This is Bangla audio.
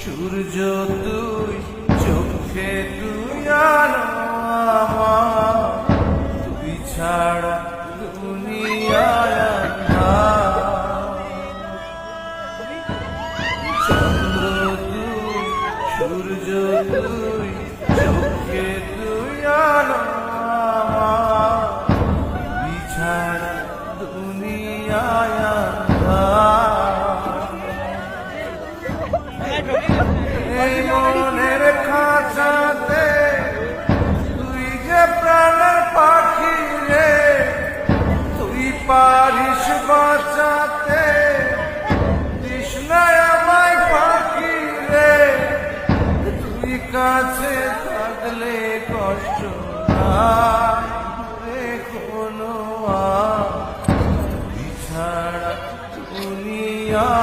সূর্য তুই, চোখে তুই আলো আমার, তুই ছাড়া দুনিয়ায় আঁধার। চন্দ্র তুই, সূর্য তুই, চোখে তুই আলো আমার, তুই ছাড়া দুনিয়ায় আঁধার। এই মনের খাঁচাতে তুই যে প্রাণের পাখি রে, তুই পারিস বাঁচাতে তৃষ্ণায় আমায় পাখি রে, তুই কাছে থাকলে কষ্ট নাই রে কোনো, তুই ছাড়া দুনিয়া